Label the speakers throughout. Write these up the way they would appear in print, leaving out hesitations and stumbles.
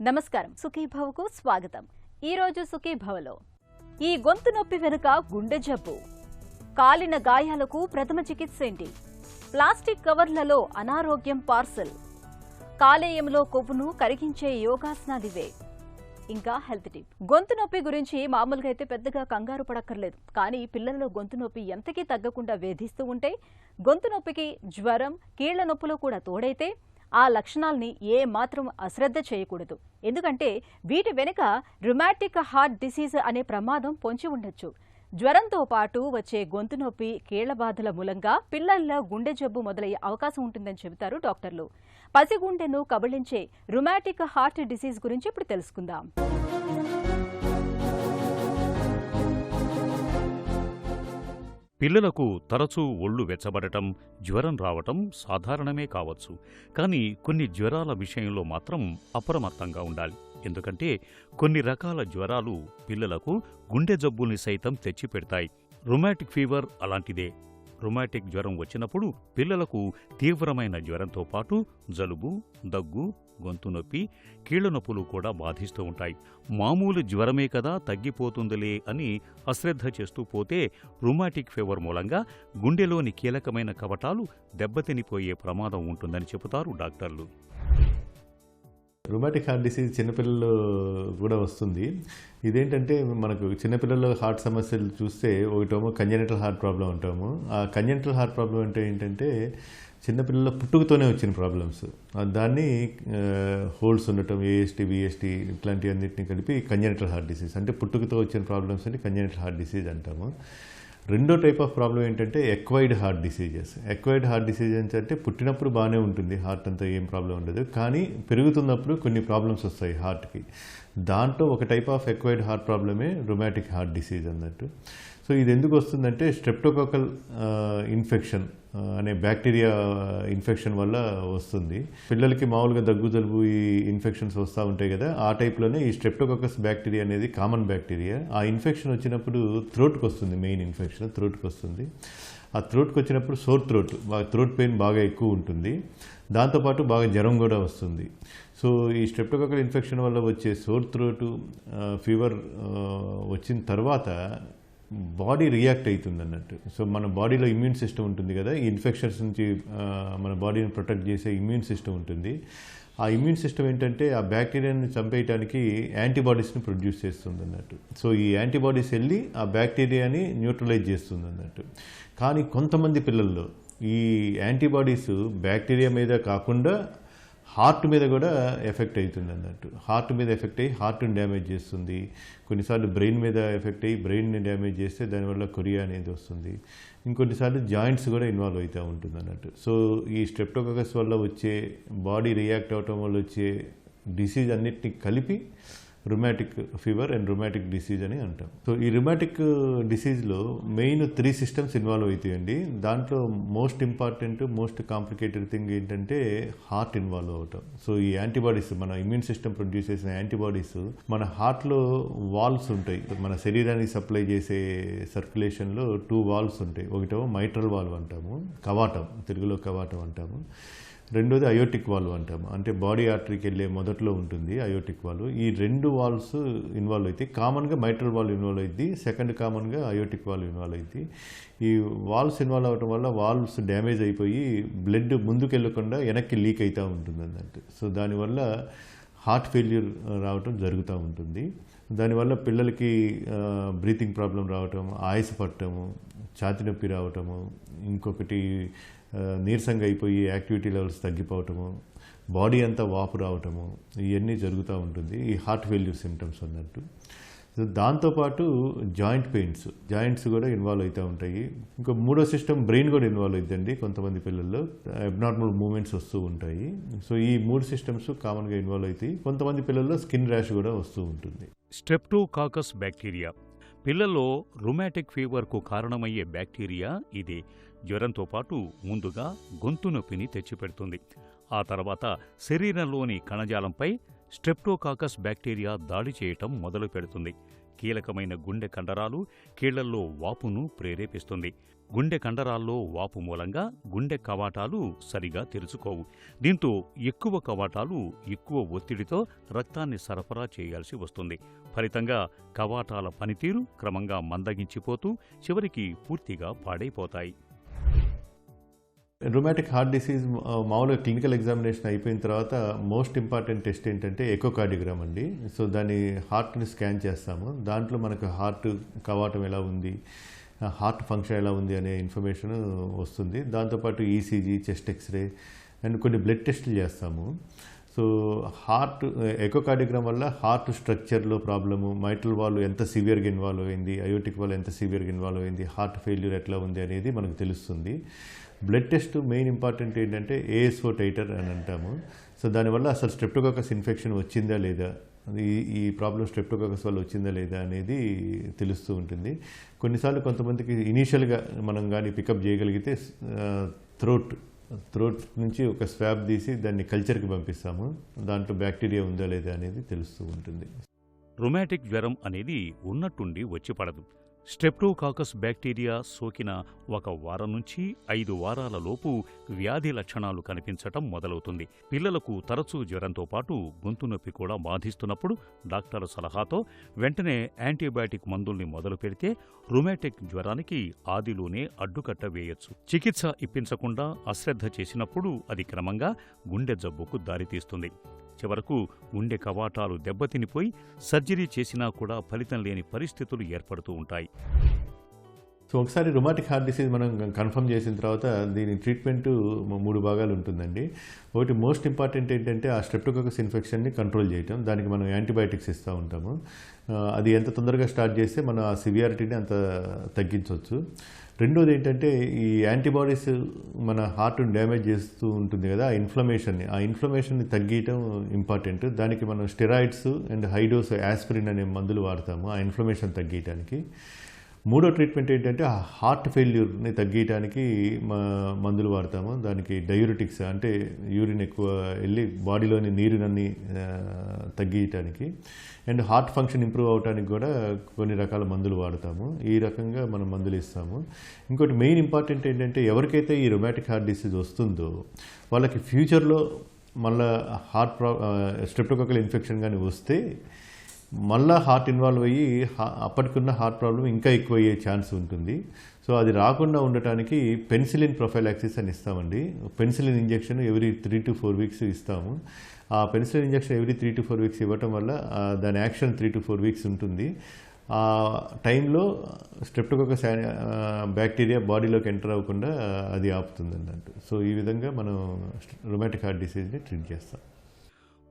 Speaker 1: నమస్కారం, సుఖీభవకు స్వాగతం. ఈ రోజు సుఖీభవలో ఈ గొంతు నొప్పి వెనుక గుండె జబ్బు, కాలిన గాయాలకు ప్రథమ చికిత్స ఏంటి, ప్లాస్టిక్ కవర్లలో అనారోగ్యం పార్సల్, కాలేయంలో కొవ్వును కరిగించే యోగాసనాలివే. ఇంకా హెల్త్ టిప్. గొంతు నొప్పి గురించి మామూలుగా అయితే పెద్దగా కంగారు పడక్కర్లేదు. కానీ పిల్లల్లో గొంతు నొప్పి ఎంతకీ తగ్గకుండా వేధిస్తూ ఉంటే, గొంతు నొప్పికి జ్వరం, కీళ్ల నొప్పులు కూడా తోడైతే ఆ లక్షణాల్ని ఏ మాత్రం అశ్రద్ధ చేయకూడదు. ఎందుకంటే వీటి వెనుక రుమాటిక్ హార్ట్ డిసీజ్ అనే ప్రమాదం పొంచి ఉండొచ్చు. జ్వరంతో పాటు వచ్చే గొంతు నొప్పి, కీళ్ల బాధల మూలంగా పిల్లల్లో గుండె జబ్బు మొదలయ్యే అవకాశం ఉంటుందని చెబుతారు డాక్టర్లు. పసిగుండెను కబళించే రుమాటిక్ హార్ట్ డిసీజ్ గురించి ఇప్పుడు తెలుసుకుందాం.
Speaker 2: పిల్లలకు తరచూ ఒళ్ళు వెచ్చబడటం, జ్వరం రావటం సాధారణమే కావచ్చు. కానీ కొన్ని జ్వరాల విషయంలో మాత్రం అప్రమత్తంగా ఉండాలి. ఎందుకంటే కొన్ని రకాల జ్వరాలు పిల్లలకు గుండె జబ్బుల్ని సైతం తెచ్చిపెడతాయి. రుమాటిక్ ఫీవర్ అలాంటిదే. రుమాటిక్ జ్వరం వచ్చినప్పుడు పిల్లలకు తీవ్రమైన జ్వరంతో పాటు జలుబు, దగ్గు, గొంతు నొప్పి, కీళ్ల నొప్పులు కూడా బాధిస్తూ ఉంటాయి. మామూలు జ్వరమే కదా తగ్గిపోతుందిలే అని అశ్రద్ధ చేస్తూ పోతే రుమాటిక్ ఫీవర్ మూలంగా గుండెలోని కీలకమైన కవటాలు దెబ్బతినిపోయే ప్రమాదం ఉంటుందని చెబుతారు డాక్టర్లు.
Speaker 3: రుమాటిక్ హార్ట్ డిసీజ్ చిన్నపిల్లలు కూడా వస్తుంది. ఇదేంటంటే మనకు చిన్నపిల్లల్లో హార్ట్ సమస్యలు చూస్తే ఒకటేమో కంజెనిటల్ హార్ట్ ప్రాబ్లం అంటాము. ఆ కంజెనిటల్ హార్ట్ ప్రాబ్లం అంటే ఏంటంటే చిన్నపిల్లల పుట్టుకతోనే వచ్చిన ప్రాబ్లమ్స్. దాన్ని హోల్స్ ఉండటం, ఏఎస్టీ, బిఎస్టీ ఇట్లాంటివన్నింటినీ కలిపి కంజెనిటల్ హార్ట్ డిసీజ్ అంటే పుట్టుకతో వచ్చిన ప్రాబ్లమ్స్ అని కంజెనిటల్ హార్ట్ డిసీజ్ అంటాము. రెండో టైప్ ఆఫ్ ప్రాబ్లం ఏంటంటే acquired heart diseases. Acquired heart diseases అంటే పుట్టినప్పుడు బాగానే ఉంటుంది, హార్ట్ అంతా ఏం ప్రాబ్లం ఉండదు, కానీ పెరుగుతున్నప్పుడు కొన్ని ప్రాబ్లమ్స్ వస్తాయి హార్ట్కి. దాంట్లో ఒక టైప్ ఆఫ్ ఎక్వైర్డ్ హార్ట్ ప్రాబ్లమే రుమాటిక్ హార్ట్ డిసీజ్ అన్నట్టు. సో ఇది ఎందుకు వస్తుందంటే స్ట్రెప్టోకాకల్ ఇన్ఫెక్షన్ అనే బ్యాక్టీరియా ఇన్ఫెక్షన్ వల్ల వస్తుంది. పిల్లలకి మామూలుగా దగ్గు, జలుబు ఈ ఇన్ఫెక్షన్స్ వస్తూ ఉంటాయి కదా, ఆ టైప్లోనే ఈ స్ట్రెప్టోకాకస్ బ్యాక్టీరియా అనేది కామన్ బ్యాక్టీరియా. ఆ ఇన్ఫెక్షన్ వచ్చినప్పుడు థ్రోట్కి వస్తుంది. మెయిన్ ఇన్ఫెక్షన్ థ్రోట్కి వస్తుంది. ఆ థ్రోట్కి వచ్చినప్పుడు సోర్ థ్రోట్ పెయిన్ బాగా ఎక్కువ ఉంటుంది. దాంతోపాటు బాగా జ్వరం కూడా వస్తుంది. సో ఈ స్ట్రెప్టోకాకల్ ఇన్ఫెక్షన్ వల్ల వచ్చే సోర్ థ్రోట్, ఫీవర్ వచ్చిన తర్వాత బాడీ రియాక్ట్ అవుతుంది అన్నట్టు. సో మన బాడీలో ఇమ్యూన్ సిస్టమ్ ఉంటుంది కదా, ఈ ఇన్ఫెక్షన్స్ నుంచి మన బాడీని ప్రొటెక్ట్ చేసే ఇమ్యూన్ సిస్టమ్ ఉంటుంది. ఆ ఇమ్యూన్ సిస్టమ్ ఏంటంటే ఆ బ్యాక్టీరియాని చంపేయడానికి యాంటీబాడీస్ని ప్రొడ్యూస్ చేస్తుంది అన్నట్టు. సో ఈ యాంటీబాడీస్ వెళ్ళి ఆ బ్యాక్టీరియాని న్యూట్రలైజ్ చేస్తుంది అన్నట్టు. కానీ కొంతమంది పిల్లల్లో ఈ యాంటీబాడీస్ బ్యాక్టీరియా మీద కాకుండా హార్ట్ మీద కూడా ఎఫెక్ట్ అవుతుంది అన్నట్టు. హార్ట్ మీద ఎఫెక్ట్ అయ్యి హార్ట్ని డ్యామేజ్ చేస్తుంది. కొన్నిసార్లు బ్రెయిన్ మీద ఎఫెక్ట్ అయ్యి బ్రెయిన్ని డ్యామేజ్ చేస్తే దానివల్ల కొరియా అనేది వస్తుంది. ఇంకొన్నిసార్లు జాయింట్స్ కూడా ఇన్వాల్వ్ అవుతూ ఉంటుంది అన్నట్టు. సో ఈ స్ట్రెప్టోకాకస్ వల్ల వచ్చే బాడీ రియాక్ట్ అవటం వల్ల వచ్చే డిసీజ్ అన్నిటిని కలిపి rheumatic fever and rheumatic disease అని అంటాం. సో ఈ రుమాటిక్ డిసీజ్లో మెయిన్ 3 సిస్టమ్స్ ఇన్వాల్వ్ అవుతాయండి. దాంట్లో most important, most complicated thing ఏంటంటే హార్ట్ ఇన్వాల్వ్ అవటం. సో ఈ యాంటీబాడీస్, మన ఇమ్యూన్ సిస్టమ్ ప్రొడ్యూస్ చేసిన యాంటీబాడీస్ మన హార్ట్లో వాల్వ్స్ ఉంటాయి. మన శరీరానికి సప్లై చేసే సర్క్యులేషన్లో 2 వాల్వ్స్ ఉంటాయి. ఒకటేమో మైట్రల్ వాల్వ్ అంటాము, కవాటం, తెలుగులో కవాటం అంటాము. రెండోది అయోటిక్ వాల్వ్ అంటాము, అంటే బాడీ ఆర్టరీకి వెళ్ళే మొదట్లో ఉంటుంది అయోటిక్ వాల్వ్. ఈ 2 వాల్వ్స్ ఇన్వాల్వ్ అవుతాయి. కామన్గా మైట్రల్ వాల్వ్ ఇన్వాల్వ్ అవుతుంది, సెకండ్ కామన్గా అయోటిక్ వాల్వ్ ఇన్వాల్వ్ అవుతుంది. ఈ వాల్వ్స్ ఇన్వాల్వ్ అవడం వల్ల వాల్వ్స్ డ్యామేజ్ అయిపోయి బ్లడ్ ముందుకు వెళ్ళకుండా వెనక్కి లీక్ అవుతూ ఉంటుంది అన్నట్టు. సో దానివల్ల హార్ట్ ఫెయిల్యూర్ రావటం జరుగుతూ ఉంటుంది. దానివల్ల పిల్లలకి బ్రీతింగ్ ప్రాబ్లం రావటం, ఆయాస పట్టడము, ఛాతీ నొప్పి రావటము, ఇంకొకటి నీరసంగా అయిపోయి యాక్టివిటీ లెవెల్స్ తగ్గిపోవటము, బాడీ అంతా వాపు రావటము, ఇవన్నీ జరుగుతూ ఉంటుంది ఈ హార్ట్ ఫెయిల్యూర్ సిమ్టమ్స్ అన్నట్టు. దాంతోపాటు జాయింట్స్ కూడా ఇన్వాల్వ్ అవుతూ ఉంటాయి. ఇంకా మూడో సిస్టమ్ బ్రెయిన్ కూడా ఇన్వాల్వ్ అవుతుందండి. కొంతమంది పిల్లల్లో అబ్నార్మల్ మూమెంట్స్ వస్తూ ఉంటాయి. సో ఈ 3 సిస్టమ్స్ కామన్గా ఇన్వాల్వ్ అవుతాయి. కొంతమంది పిల్లల్లో స్కిన్ ర్యాష్ కూడా వస్తూ ఉంటుంది.
Speaker 2: స్ట్రెప్టోకాకస్ బ్యాక్టీరియా పిల్లల్లో రుమాటిక్ ఫీవర్కు కారణమయ్యే బ్యాక్టీరియా ఇదే. జ్వరంతో పాటు ముందుగా గొంతు నొప్పిని తెచ్చిపెడుతుంది. ఆ తర్వాత శరీరంలోని కణజాలంపై స్ట్రెప్టోకాకస్ బ్యాక్టీరియా దాడి చేయటం మొదలు పెడుతుంది. కీలకమైన గుండె కండరాలు కీళ్లల్లో వాపును ప్రేరేపిస్తుంది. గుండె కండరాల్లో వాపు మూలంగా గుండె కవాటాలు సరిగా తెరుచుకోవు. దీంతో ఎక్కువ కవాటాలు ఎక్కువ ఒత్తిడితో రక్తాన్ని సరఫరా చేయాల్సి వస్తుంది. ఫలితంగా కవాటాల పనితీరు క్రమంగా మందగించిపోతూ చివరికి పూర్తిగా పాడైపోతాయి.
Speaker 3: రుమాటిక్ హార్ట్ డిసీజ్ మామూలుగా క్లినికల్ ఎగ్జామినేషన్ అయిపోయిన తర్వాత మోస్ట్ ఇంపార్టెంట్ టెస్ట్ ఏంటంటే ఎకోకార్డియోగ్రామ్ అండి. సో దాన్ని హార్ట్ని స్కాన్ చేస్తాము. దాంట్లో మనకు హార్ట్ కవాటం ఎలా ఉంది, హార్ట్ ఫంక్షన్ ఎలా ఉంది అనే ఇన్ఫర్మేషన్ వస్తుంది. దాంతోపాటు ఈసీజీ, చెస్ట్ ఎక్స్రే అండ్ కొన్ని బ్లడ్ టెస్టులు చేస్తాము. సో ఎకోకార్డియోగ్రామ్ వల్ల హార్ట్ స్ట్రక్చర్లో ప్రాబ్లము, మైట్రల్ వాల్వ్ ఎంత సివియర్గా ఇన్వాల్వ్ అయింది, అయోటిక్ వాల్వ్ ఎంత సివియర్గా ఇన్వాల్వ్ అయింది, హార్ట్ ఫెయిల్యూర్ ఎట్లా ఉంది అనేది మనకు తెలుస్తుంది. బ్లడ్ టెస్ట్ మెయిన్ ఇంపార్టెంట్ ఏంటంటే ఏఎస్ఓ టైటర్ అని అంటాము. సో దానివల్ల అసలు స్ట్రెప్టోకాకస్ ఇన్ఫెక్షన్ వచ్చిందా లేదా, ఈ ప్రాబ్లం స్ట్రెప్టోకాకస్ వల్ల వచ్చిందా లేదా అనేది తెలుస్తూ ఉంటుంది. కొన్నిసార్లు కొంతమందికి ఇనీషియల్గా మనం కానీ పికప్ చేయగలిగితే థ్రోట్ నుంచి ఒక స్వాబ్ తీసి దాన్ని కల్చర్కి పంపిస్తాము. దాంట్లో బ్యాక్టీరియా ఉందా లేదా అనేది తెలుస్తూ ఉంటుంది.
Speaker 2: రుమాటిక్ జ్వరం అనేది ఉన్నట్టుండి వచ్చి పడదు. స్ట్రెప్టోకాకస్ బ్యాక్టీరియా సోకిన 1 వారం నుంచి 5 వారాల లోపు వ్యాధి లక్షణాలు కనిపించటం మొదలవుతుంది. పిల్లలకు తరచూ జ్వరంతో పాటు గొంతు నొప్పి కూడా బాధిస్తున్నప్పుడు డాక్టర్ సలహాతో వెంటనే యాంటీబయాటిక్ మందుల్ని మొదలు పెడితే రుమాటిక్ జ్వరానికి ఆదిలోనే అడ్డుకట్ట వేయొచ్చు. చికిత్స ఇప్పించకుండా అశ్రద్ధ చేసినప్పుడు అది క్రమంగా గుండె జబ్బుకు దారితీస్తుంది. చివరకు గుండె కవాటాలు దెబ్బతినిపోయి సర్జరీ చేసినా కూడా ఫలితం లేని పరిస్థితులు ఏర్పడుతూ ఉంటాయి.
Speaker 3: సో ఒకసారి రుమాటిక్ హార్ట్ డిసీజ్ మనం కన్ఫర్మ్ చేసిన తర్వాత దీని ట్రీట్మెంట్ 3 భాగాలు ఉంటుందండి. ఒకటి మోస్ట్ ఇంపార్టెంట్ ఏంటంటే ఆ స్ట్రెప్టోకాకస్ ఇన్ఫెక్షన్ని కంట్రోల్ చేయటం. దానికి మనం యాంటీబయాటిక్స్ ఇస్తూ ఉంటాము. అది ఎంత తొందరగా స్టార్ట్ చేస్తే మనం ఆ సివియారిటీని అంత తగ్గించవచ్చు. రెండోది ఏంటంటే ఈ యాంటీబాడీస్ మన హార్ట్ని డ్యామేజ్ చేస్తూ ఉంటుంది కదా, ఆ ఇన్ఫ్లమేషన్ని తగ్గించడం ఇంపార్టెంట్. దానికి మనం స్టెరాయిడ్స్ అండ్ హైడోస్ యాస్పిరిన్ అనే మందులు వాడతాము ఆ ఇన్ఫ్లమేషన్ తగ్గించడానికి. మూడో ట్రీట్మెంట్ ఏంటంటే హార్ట్ ఫెయిల్యూర్ని తగ్గించడానికి మందులు వాడతాము. దానికి డయూరిటిక్స్ అంటే యూరిన్ ఎక్కువ వెళ్ళి బాడీలోని నీరునన్నీ తగ్గించడానికి, అండ్ హార్ట్ ఫంక్షన్ ఇంప్రూవ్ అవడానికి కూడా కొన్ని రకాల మందులు వాడతాము. ఈ రకంగా మనం మందులు ఇస్తాము. ఇంకోటి మెయిన్ ఇంపార్టెంట్ ఏంటంటే ఎవరికైతే ఈ రుమాటిక్ హార్ట్ డిసీజ్ వస్తుందో వాళ్ళకి ఫ్యూచర్లో మళ్ళీ స్ట్రెప్టోకాకల్ ఇన్ఫెక్షన్ కానీ వస్తే మళ్ళీ హార్ట్ ఇన్వాల్వ్ అయ్యి అప్పటికున్న హార్ట్ ప్రాబ్లం ఇంకా ఎక్కువ అయ్యే ఛాన్స్ ఉంటుంది. సో అది రాకుండా ఉండటానికి పెన్సిలిన్ ప్రొఫైలాక్సిస్ అని ఇస్తామండి. Penicillin injection every 3 to 4 weeks ఇస్తాము. ఆ penicillin injection every 3 to 4 weeks ఇవ్వటం వల్ల దాని యాక్షన్ 3 to 4 weeks ఉంటుంది. ఆ టైంలో స్ట్రెప్టోకాకస్ బ్యాక్టీరియా బాడీలోకి ఎంటర్ అవ్వకుండా అది ఆపుతుంది అన్నట్టు. సో ఈ విధంగా మనం రుమాటిక్ హార్ట్ డిసీజ్ని ట్రీట్ చేస్తాం.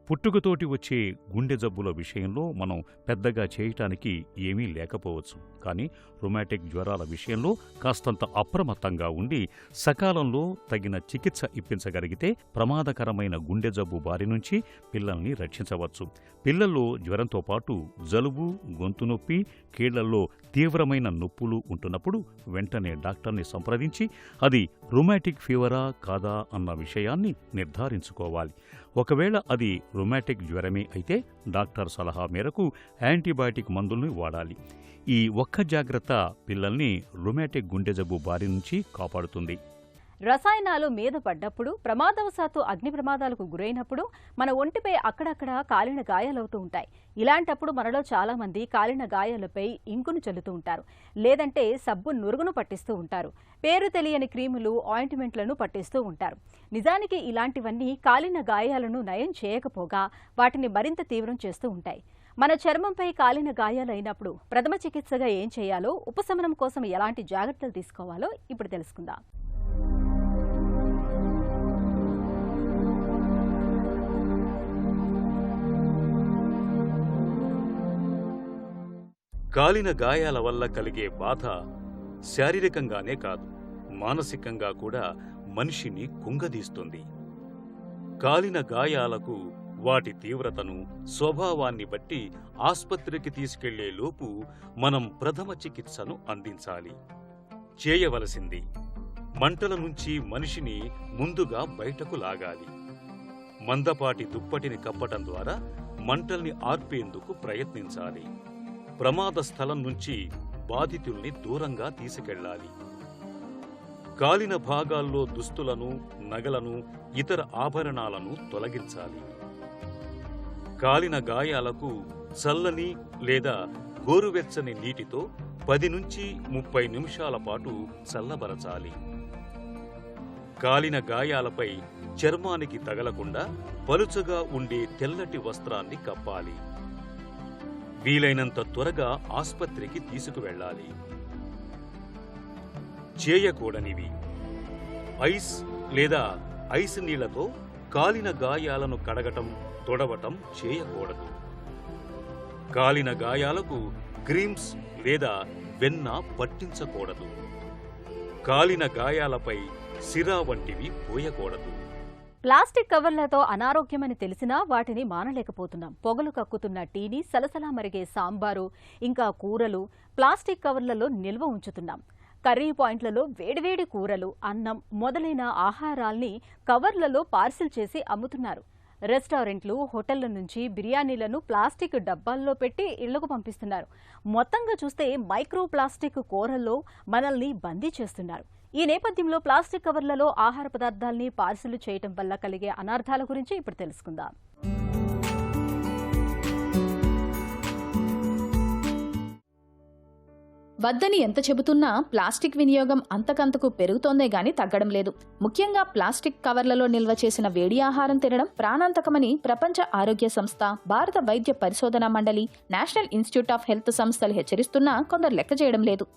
Speaker 2: పుట్టుకతోటి వచ్చే గుండె జబ్బుల విషయంలో మనం పెద్దగా చేయటానికి ఏమీ లేకపోవచ్చు. కానీ రుమాటిక్ జ్వరాల విషయంలో కాస్తంత అప్రమత్తంగా ఉండి సకాలంలో తగిన చికిత్స ఇప్పించగలిగితే ప్రమాదకరమైన గుండె జబ్బు బారి నుంచి పిల్లల్ని రక్షించవచ్చు. పిల్లల్లో జ్వరంతో పాటు జలుబు, గొంతు నొప్పి, కీళ్లల్లో తీవ్రమైన నొప్పులు ఉంటున్నప్పుడు వెంటనే డాక్టర్ని సంప్రదించి అది రుమాటిక్ ఫీవరా కాదా అన్న విషయాన్ని నిర్ధారించుకోవాలి. ఒకవేళ అది రుమాటిక్ జ్వరమే అయితే డాక్టర్ సలహా మేరకు యాంటీబయాటిక్ మందుల్ని వాడాలి. ఈ ఒక్క జాగ్రత్త పిల్లల్ని రుమాటిక్ గుండె జబ్బు బారి నుంచి కాపాడుతుంది.
Speaker 1: రసాయనాలు మీద పడ్డప్పుడు, ప్రమాదవశాత్తు అగ్ని ప్రమాదాలకు గురైనప్పుడు మన ఒంటిపై అక్కడక్కడ కాలిన గాయాలవుతూ ఉంటాయి. ఇలాంటప్పుడు మనలో చాలా మంది కాలిన గాయాలపై ఇంకును చల్లుతూ ఉంటారు, లేదంటే సబ్బు నురుగును పట్టిస్తూ ఉంటారు. పేరు తెలియని క్రీములు, ఆయింట్మెంట్లను పట్టిస్తూ ఉంటారు. నిజానికి ఇలాంటివన్నీ కాలిన గాయాలను నయం చేయకపోగా వాటిని మరింత తీవ్రం చేస్తూ ఉంటాయి. మన చర్మంపై కాలిన గాయాలైనప్పుడు ప్రథమ చికిత్సగా ఏం చేయాలో, ఉపశమనం కోసం ఎలాంటి జాగ్రత్తలు తీసుకోవాలో ఇప్పుడు తెలుసుకుందాం.
Speaker 2: కాలిన గాయాల వల్ల కలిగే బాధ శారీరకంగానే కాదు, మానసికంగా కూడా మనిషిని కుంగదీస్తుంది. కాలిన గాయాలకు వాటి తీవ్రతను, స్వభావాన్ని బట్టి ఆస్పత్రికి తీసుకెళ్లే లోపు మనం ప్రథమ చికిత్సను అందించాలి. చేయవలసింది మంటల నుంచి మనిషిని ముందుగా బయటకు లాగాలి. మందపాటి దుప్పటిని కప్పటం ద్వారా మంటల్ని ఆర్పేందుకు ప్రయత్నించాలి. ప్రమాద స్థలం నుంచి బాధితుల్ని దూరంగా తీసుకెళ్లాలి. కాలిన భాగాల్లో దుస్తులను, నగలను, ఇతర ఆభరణాలను తొలగించాలి. కాలిన గాయాలకు చల్లని లేదా గోరువెచ్చని నీటితో 10 నుంచి 30 నిమిషాల పాటు చల్లబరచాలి. కాలిన గాయాలపై చర్మానికి తగలకుండా పలుచగా ఉండే తెల్లటి వస్త్రాన్ని కప్పాలి. వీలైనంత త్వరగా ఆస్పత్రికి తీసుకువెళ్ళాలి. చేయకూడనివి: ఐస్ లేదా ఐస్ నీళ్లతో కాలిన గాయాలను కడగటం, తొడవటం చేయకూడదు. కాలిన గాయాలకు క్రీమ్స్ లేదా వెన్న పట్టించకూడదు. కాలిన గాయాలపై సిరా వంటివి పోయకూడదు.
Speaker 1: ప్లాస్టిక్ కవర్లతో అనారోగ్యమని తెలిసినా వాటిని మానలేకపోతున్నాం. పొగలు కక్కుతున్న టీని, సలసలా మరిగే సాంబారు, ఇంకా కూరలు ప్లాస్టిక్ కవర్లలో నిల్వ ఉంచుతున్నాం. కర్రీ పాయింట్లలో వేడివేడి కూరలు, అన్నం మొదలైన ఆహారాల్ని కవర్లలో పార్సిల్ చేసి అమ్ముతున్నారు. రెస్టారెంట్లు, హోటళ్ల నుంచి బిర్యానీలను ప్లాస్టిక్ డబ్బాల్లో పెట్టి ఇళ్లకు పంపిస్తున్నారు. మొత్తంగా చూస్తే మైక్రో ప్లాస్టిక్ కోరల్లో మనల్ని బందీ చేస్తున్నారు. ఈ నేపథ్యంలో ప్లాస్టిక్ కవర్లలో ఆహార పదార్థాల్ని పార్సిల్ చేయటం వల్ల కలిగే అనర్థాల గురించి ఇప్పుడు తెలుసుకుందాం.
Speaker 4: వద్దని ఎంత చెబుతున్నా ప్లాస్టిక్ వినియోగం అంతకంతకు పెరుగుతోందే గాని తగ్గడం లేదు. ముఖ్యంగా ప్లాస్టిక్ కవర్లలో నిల్వ చేసిన వేడి ఆహారం తినడం ప్రాణాంతకమని ప్రపంచ ఆరోగ్య సంస్థ, భారత వైద్య పరిశోధనా మండలి, నేషనల్ ఇన్స్టిట్యూట్ ఆఫ్ హెల్త్ సంస్థలు హెచ్చరిస్తున్నా కొందరు లెక్క చేయడం లేదు.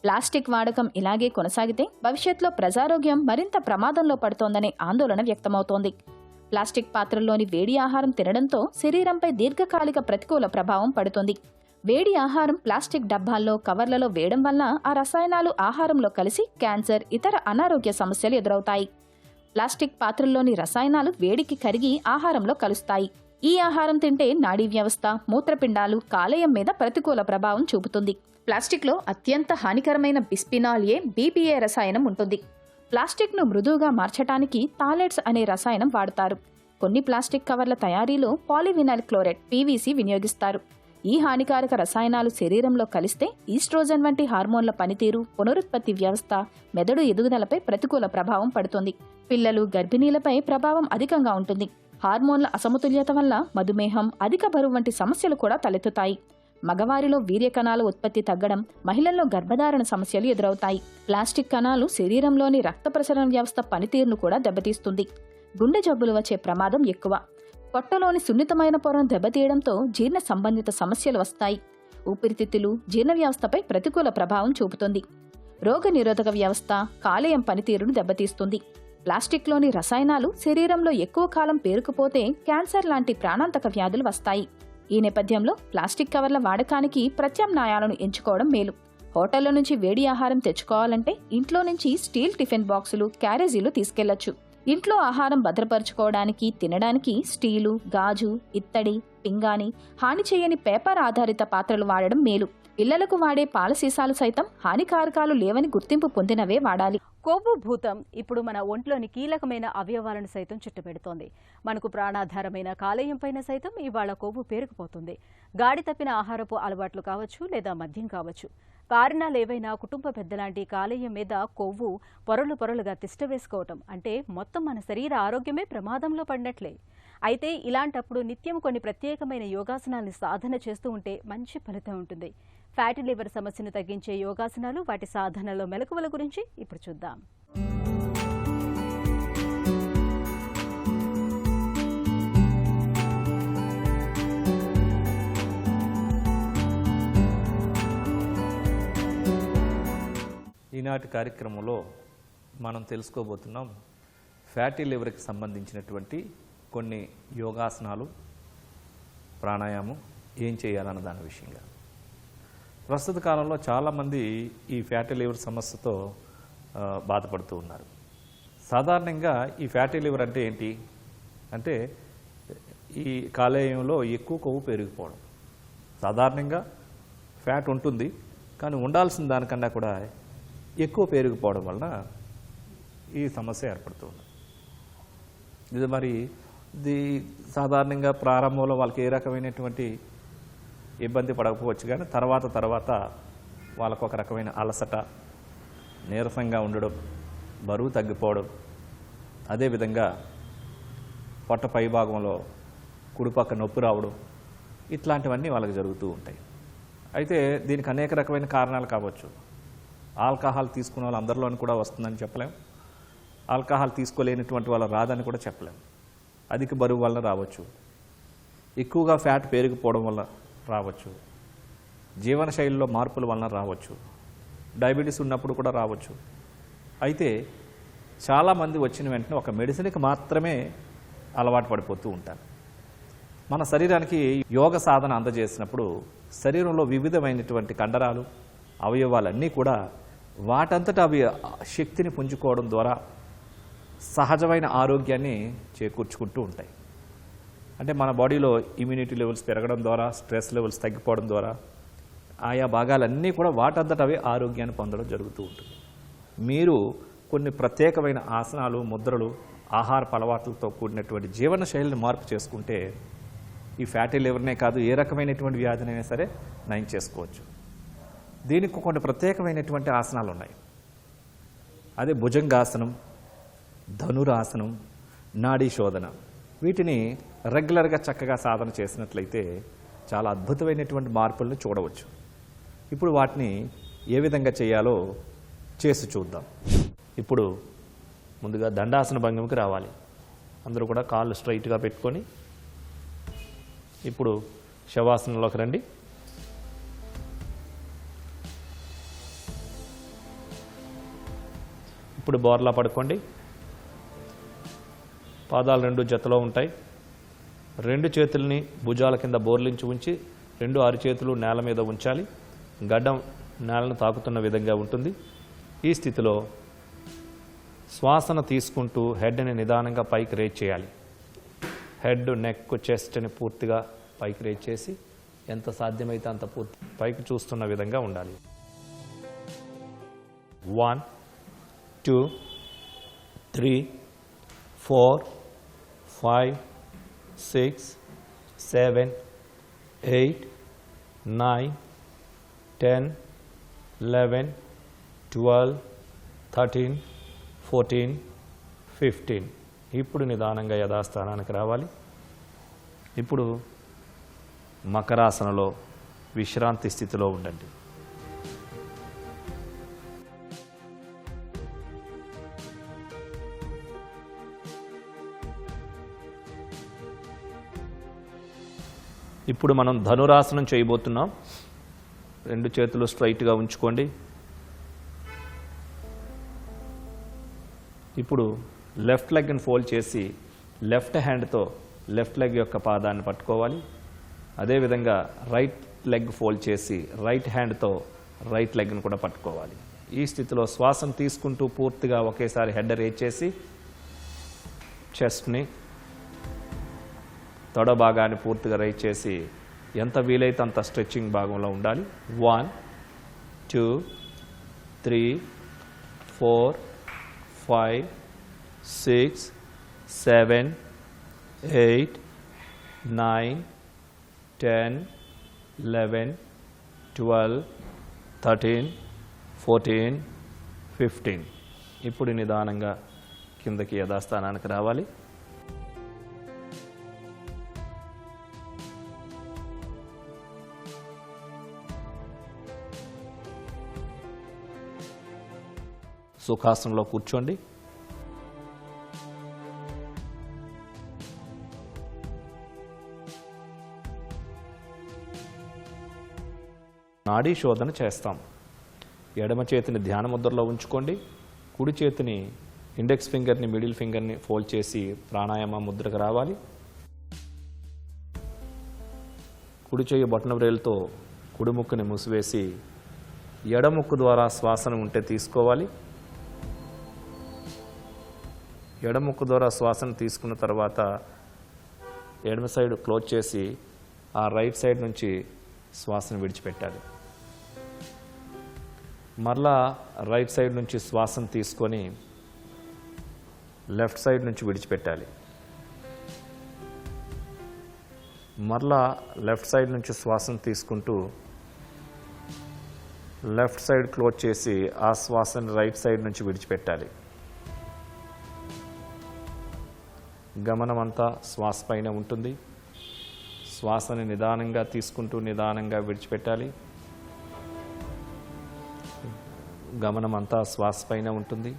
Speaker 4: ప్లాస్టిక్ వాడకం ఇలాగే కొనసాగితే భవిష్యత్తులో ప్రజారోగ్యం మరింత ప్రమాదంలో పడుతోందనే ఆందోళన వ్యక్తమవుతోంది. ప్లాస్టిక్ పాత్రల్లోని వేడి ఆహారం తినడంతో శరీరంపై దీర్ఘకాలిక ప్రతికూల ప్రభావం పడుతోంది. వేడి ఆహారం ప్లాస్టిక్ డబ్బాల్లో, కవర్లలో వేయడం వల్ల ఆ రసాయనాలు ఆహారంలో కలిసి క్యాన్సర్, ఇతర అనారోగ్య సమస్యలు ఎదురవుతాయి. ప్లాస్టిక్ పాత్రల్లోని రసాయనాలు వేడికి కరిగి ఆహారంలో కలుస్తాయి. ఈ ఆహారం తింటే నాడీ వ్యవస్థ, మూత్రపిండాలు, కాలేయం మీద ప్రతికూల ప్రభావం చూపుతుంది. ప్లాస్టిక్లో అత్యంత హానికరమైన బిస్పినాల్ ఏ, బీపీఏ రసాయనం ఉంటుంది. ప్లాస్టిక్ను మృదువుగా మార్చటానికి థాలెట్స్ అనే రసాయనం వాడతారు. కొన్ని ప్లాస్టిక్ కవర్ల తయారీలో పాలివినైల్ క్లోరైడ్, పీవీసీ వినియోగిస్తారు. ఈ హానికారక రసాయనాలు శరీరంలో కలిస్తే ఈస్ట్రోజన్ వంటి హార్మోన్ల పనితీరు, పునరుత్పత్తి వ్యవస్థ, మెదడు ఎదుగుదలపై ప్రతికూల ప్రభావం పడుతుంది. పిల్లలు, గర్భిణీలపై ప్రభావం అధికంగా ఉంటుంది. హార్మోన్ల అసమతుల్యత వల్ల మధుమేహం, అధిక బరువు వంటి సమస్యలు కూడా తలెత్తుతాయి. మగవారిలో వీర్య కణాల ఉత్పత్తి తగ్గడం, మహిళల్లో గర్భధారణ సమస్యలు ఎదురవుతాయి. ప్లాస్టిక్ కణాలు శరీరంలోని రక్త ప్రసరణ వ్యవస్థ పనితీరును కూడా దెబ్బతీస్తుంది. గుండె జబ్బులు వచ్చే ప్రమాదం ఎక్కువ. పొట్టలోని సున్నితమైన పొరను దెబ్బతీయడంతో జీర్ణ సంబంధిత సమస్యలు వస్తాయి. ఊపిరితిత్తులు, జీర్ణ వ్యవస్థపై ప్రతికూల ప్రభావం చూపుతుంది. రోగ నిరోధక వ్యవస్థ, కాలేయం పనితీరును దెబ్బతీస్తుంది. ప్లాస్టిక్లోని రసాయనాలు శరీరంలో ఎక్కువ కాలం పేరుకుపోతే క్యాన్సర్ లాంటి ప్రాణాంతక వ్యాధులు వస్తాయి. ఈ నేపథ్యంలో ప్లాస్టిక్ కవర్ల వాడకానికి ప్రత్యామ్నాయాలను ఎంచుకోవడం మేలు. హోటళ్ల నుంచి వేడి ఆహారం తెచ్చుకోవాలంటే ఇంట్లో నుంచి స్టీల్ టిఫిన్ బాక్సులు, క్యారేజీలు తీసుకెళ్లొచ్చు. ఇంట్లో ఆహారం భద్రపరుచుకోవడానికి, తినడానికి స్టీలు, గాజు, ఇత్తడి, పింగాణి, హాని చేయని పేపర్ ఆధారిత పాత్రలు వాడడం మేలు. పిల్లలకు వాడే పాల సీసాలు సైతం హానికారకాలు లేవని గుర్తింపు పొందినవే వాడాలి.
Speaker 1: కొవ్వు భూతం ఇప్పుడు మన ఒంట్లోని కీలకమైన అవయవాలను సైతం చుట్టుపెడుతోంది. మనకు ప్రాణాధారమైన కాలేయం పైన సైతం ఇవాళ కొవ్వు పేరుకుపోతుంది. గాడి తప్పిన ఆహారపు అలవాట్లు కావచ్చు, లేదా మద్యం కావచ్చు. కారణాలేవైనా కుటుంబ పెద్దలాంటి కాలేయం మీద కొవ్వు పొరలు పొరలుగా తిష్టవేసుకోవటం అంటే మొత్తం మన శరీర ఆరోగ్యమే ప్రమాదంలో పడినట్లే. అయితే ఇలాంటప్పుడు నిత్యం కొన్ని ప్రత్యేకమైన యోగాసనాల్ని సాధన చేస్తూ ఉంటే మంచి ఫలితం ఉంటుంది. ఫ్యాటీ లివర్ సమస్యను తగ్గించే యోగాసనాలు, వాటి సాధనలో మెలకువల గురించి ఇప్పుడు చూద్దాం.
Speaker 5: ఈనాటి కార్యక్రమంలో మనం తెలుసుకోబోతున్నాం ఫ్యాటీ లివర్కి సంబంధించినటువంటి కొన్ని యోగాసనాలు, ప్రాణాయామం ఏం చేయాలన్న దాని విషయంగా. ప్రస్తుత కాలంలో చాలామంది ఈ ఫ్యాటీ లివర్ సమస్యతో బాధపడుతూ ఉన్నారు. సాధారణంగా ఈ ఫ్యాటీ లివర్ అంటే ఏంటి అంటే ఈ కాలేయంలో ఎక్కువ కొవ్వు పెరిగిపోవడం. సాధారణంగా ఫ్యాట్ ఉంటుంది, కానీ ఉండాల్సిన దానికన్నా కూడా ఎక్కువ పెరిగిపోవడం వలన ఈ సమస్య ఏర్పడుతుంది. ఇది సాధారణంగా ప్రారంభంలో వాళ్ళకి ఏ రకమైనటువంటి ఇబ్బంది పడకపోవచ్చు, కానీ తర్వాత వాళ్ళకు ఒక రకమైన అలసట, నీరసంగా ఉండడం, బరువు తగ్గిపోవడం, అదేవిధంగా పొట్ట పై భాగంలో కుడిపక్క నొప్పి రావడం, ఇట్లాంటివన్నీ వాళ్ళకి జరుగుతూ ఉంటాయి. అయితే దీనికి అనేక రకమైన కారణాలు కావచ్చు. ఆల్కహాల్ తీసుకునే వాళ్ళు అందరిలోని కూడా వస్తుందని చెప్పలేం, ఆల్కహాల్ తీసుకోలేనటువంటి వాళ్ళు రాదని కూడా చెప్పలేం. అధిక బరువు వల్ల రావచ్చు, ఎక్కువగా ఫ్యాట్ పెరిగిపోవడం వల్ల రావచ్చు, జీవనశైలిలో మార్పుల వలన రావచ్చు, డయాబెటీస్ ఉన్నప్పుడు కూడా రావచ్చు. అయితే చాలామంది వచ్చిన వెంటనే ఒక మెడిసిన్కి మాత్రమే అలవాటు పడిపోతూ ఉంటారు. మన శరీరానికి యోగ సాధన అందజేసినప్పుడు శరీరంలో వివిధమైనటువంటి కండరాలు, అవయవాలన్నీ కూడా వాటంతటా అవి శక్తిని పుంజుకోవడం ద్వారా సహజమైన ఆరోగ్యాన్ని చేకూర్చుకుంటూ ఉంటాయి. అంటే మన బాడీలో ఇమ్యూనిటీ లెవెల్స్ పెరగడం ద్వారా, స్ట్రెస్ లెవెల్స్ తగ్గిపోవడం ద్వారా ఆయా భాగాలన్నీ కూడా వాటంతట అవే ఆరోగ్యాన్ని పొందడం జరుగుతూ ఉంటుంది. మీరు కొన్ని ప్రత్యేకమైన ఆసనాలు, ముద్రలు, ఆహారపు అలవాట్లతో కూడినటువంటి జీవన శైలిని మార్పు చేసుకుంటే ఈ ఫ్యాటీ లివర్నే కాదు, ఏ రకమైనటువంటి వ్యాధినైనా సరే నయం చేసుకోవచ్చు. దీనికి కొన్ని ప్రత్యేకమైనటువంటి ఆసనాలు ఉన్నాయి. అదే భుజంగాసనం, ధనురాసనం, నాడీ శోధన. వీటిని రెగ్యులర్గా చక్కగా సాధన చేసినట్లయితే చాలా అద్భుతమైనటువంటి మార్పులను చూడవచ్చు. ఇప్పుడు వాటిని ఏ విధంగా చేయాలో చేసి చూద్దాం. ఇప్పుడు ముందుగా దండాసన భంగిమకి రావాలి. అందరూ కూడా కాళ్ళు స్ట్రైట్గా పెట్టుకొని ఇప్పుడు శవాసనంలోకి రండి. ఇప్పుడు బోర్లా పడుకోండి. పాదాలు రెండు జతలో ఉంటాయి. రెండు చేతుల్ని భుజాల కింద బోర్లించి ఉంచి 2 అరిచేతులు నేల మీద ఉంచాలి. గడ్డం నేలను తాకుతున్న విధంగా ఉంటుంది. ఈ స్థితిలో శ్వాసను తీసుకుంటూ హెడ్ని నిదానంగా పైకి రేజ్ చేయాలి. హెడ్, నెక్, చెస్ట్ని పూర్తిగా పైకి రేజ్ చేసి ఎంత సాధ్యమైతే అంత పూర్తి పైకి చూస్తున్న విధంగా ఉండాలి. 1 2 3 4 5 6 7 8 9 10 11 12 13 14 15. ఇప్పుడు నిదానంగా యథాస్థానానికి రావాలి. ఇప్పుడు మకరాసనలో విశ్రాంతి స్థితిలో ఉండండి. ఇప్పుడు మనం ధనురాసనం చేయబోతున్నాం. 2 చేతులు స్ట్రైట్గా ఉంచుకోండి. ఇప్పుడు లెఫ్ట్ లెగ్ని ఫోల్డ్ చేసి లెఫ్ట్ హ్యాండ్తో లెఫ్ట్ లెగ్ యొక్క పాదాన్ని పట్టుకోవాలి. అదేవిధంగా రైట్ లెగ్ ఫోల్డ్ చేసి రైట్ హ్యాండ్తో రైట్ లెగ్ని కూడా పట్టుకోవాలి. ఈ స్థితిలో శ్వాసను తీసుకుంటూ పూర్తిగా ఒకేసారి హెడ్ రేజ్ చేసి చెస్ట్ని, తొడ భాగాన్ని పూర్తిగా రైజ్ చేసి ఎంత వీలైతే అంత స్ట్రెచ్చింగ్ భాగంలో ఉండాలి. 1 2 3 4 5 6 7 8 9 10 11 12 13 14 15. ఇప్పుడు నిదానంగా కిందకి యథాస్థానానికి రావాలి. సుఖాసనంలో కూర్చోండి. నాడీ శోధన చేస్తాం. ఎడమ చేతిని ధ్యాన ముద్రలో ఉంచుకోండి. కుడి చేతిని ఇండెక్స్ ఫింగర్ని, మిడిల్ ఫింగర్ని ఫోల్డ్ చేసి ప్రాణాయామ ముద్రకు రావాలి. కుడి చేయి బొటన వ్రేలుతో కుడి ముక్కుని మూసివేసి ఎడముక్కు ద్వారా శ్వాసను ఉంటే తీసుకోవాలి. ఎడముక్కు ద్వారా శ్వాసను తీసుకున్న తర్వాత ఎడమ సైడ్ క్లోజ్ చేసి ఆ రైట్ సైడ్ నుంచి శ్వాసను విడిచిపెట్టాలి. మరలా రైట్ సైడ్ నుంచి శ్వాసను తీసుకొని లెఫ్ట్ సైడ్ నుంచి విడిచిపెట్టాలి. మరలా లెఫ్ట్ సైడ్ నుంచి శ్వాసను తీసుకుంటూ లెఫ్ట్ సైడ్ క్లోజ్ చేసి ఆ శ్వాసను రైట్ సైడ్ నుంచి విడిచిపెట్టాలి. గమనం అంతా శ్వాస పైన ఉంటుంది. శ్వాసని నిదానంగా తీసుకుంటూ నిదానంగా విడిచిపెట్టాలి. గమనం అంతా శ్వాస పైన ఉంటుంది.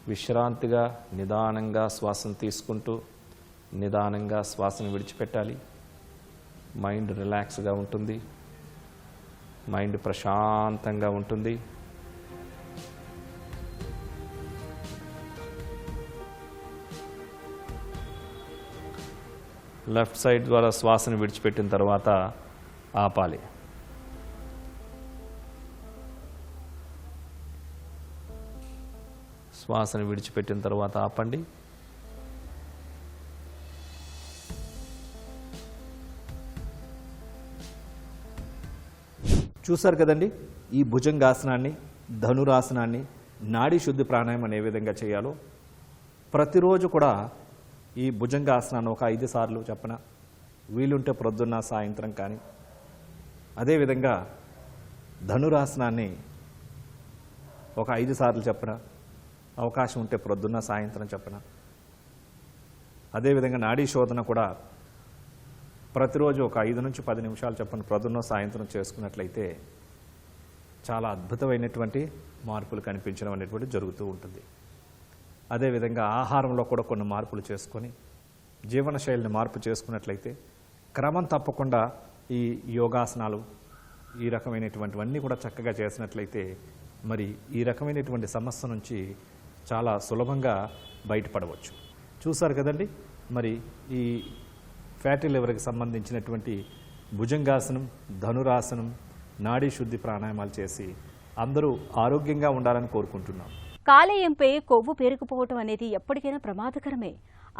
Speaker 5: విశ్రాంతిగా నిదానంగా శ్వాసను తీసుకుంటూ నిదానంగా శ్వాసను విడిచిపెట్టాలి. మైండ్ రిలాక్స్గా ఉంటుంది. మైండ్ ప్రశాంతంగా ఉంటుంది. లెఫ్ట్ సైడ్ ద్వారా శ్వాసను విడిచిపెట్టిన తర్వాత ఆపాలి. శ్వాసను విడిచిపెట్టిన తర్వాత ఆపండి. చూశారు కదండి, ఈ భుజంగాసనాన్ని, ధనురాసనాన్ని, నాడీ శుద్ధి ప్రాణాయామం ఏ విధంగా చేయాలో. ప్రతిరోజు కూడా ఈ భుజంగాసనాన్ని ఒక 5 సార్లు చెప్పన, వీలుంటే ప్రొద్దున్న సాయంత్రం కానీ, అదేవిధంగా ధనురాసనాన్ని ఒక 5 సార్లు చెప్పన, అవకాశం ఉంటే ప్రొద్దున్న సాయంత్రం చెప్పన. అదేవిధంగా నాడీ శోధన కూడా ప్రతిరోజు ఒక 5 నుంచి 10 నిమిషాలు చెప్పని ప్రొద్దున్న సాయంత్రం చేసుకున్నట్లయితే చాలా అద్భుతమైనటువంటి మార్పులు కనిపించడం అనేటువంటి జరుగుతూ ఉంటుంది. అదేవిధంగా ఆహారంలో కూడా కొన్ని మార్పులు చేసుకొని జీవనశైలిని మార్పు చేసుకున్నట్లయితే క్రమం తప్పకుండా ఈ యోగాసనాలు ఈ రకమైనటువంటివన్నీ కూడా చక్కగా చేసినట్లయితే మరి ఈ రకమైనటువంటి సమస్య నుంచి చాలా సులభంగా బయటపడవచ్చు. చూసారు కదండి, మరి ఈ ఫ్యాటీ లివర్కి సంబంధించినటువంటి భుజంగాసనం, ధనురాసనం, నాడీ శుద్ధి ప్రాణాయామాలు చేసి అందరూ ఆరోగ్యంగా ఉండాలని కోరుకుంటున్నాం.
Speaker 1: కాలేయంపై కొవ్వు పేరుకుపోవటం అనేది ఎప్పటికైనా ప్రమాదకరమే.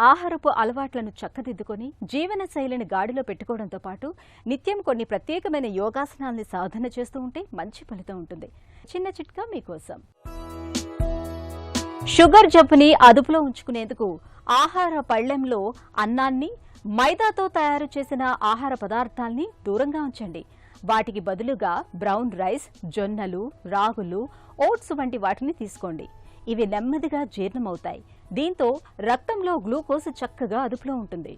Speaker 1: ఆహారపు అలవాట్లను చక్కదిద్దుకొని జీవన శైలిని గాడిలో పెట్టుకోవడంతో పాటు నిత్యం కొన్ని ప్రత్యేకమైన యోగాసనాల్ని సాధన చేస్తూ ఉంటే మంచి ఫలితం ఉంటుంది. చిన్న చిట్కా మీకోసం. షుగర్ జబ్బుని అదుపులో ఉంచుకునేందుకు ఆహార పళ్లెంలో అన్నాన్ని, మైదాతో తయారు చేసిన ఆహార పదార్థాల్ని దూరంగా ఉంచండి. వాటికి బదులుగా బ్రౌన్ రైస్, జొన్నలు, రాగులు, ఓట్స్ వంటి వాటిని తీసుకోండి. ఇవి నెమ్మదిగా జీర్ణమవుతాయి. దీంతో రక్తంలో గ్లూకోజ్ చక్కగా అదుపులో ఉంటుంది.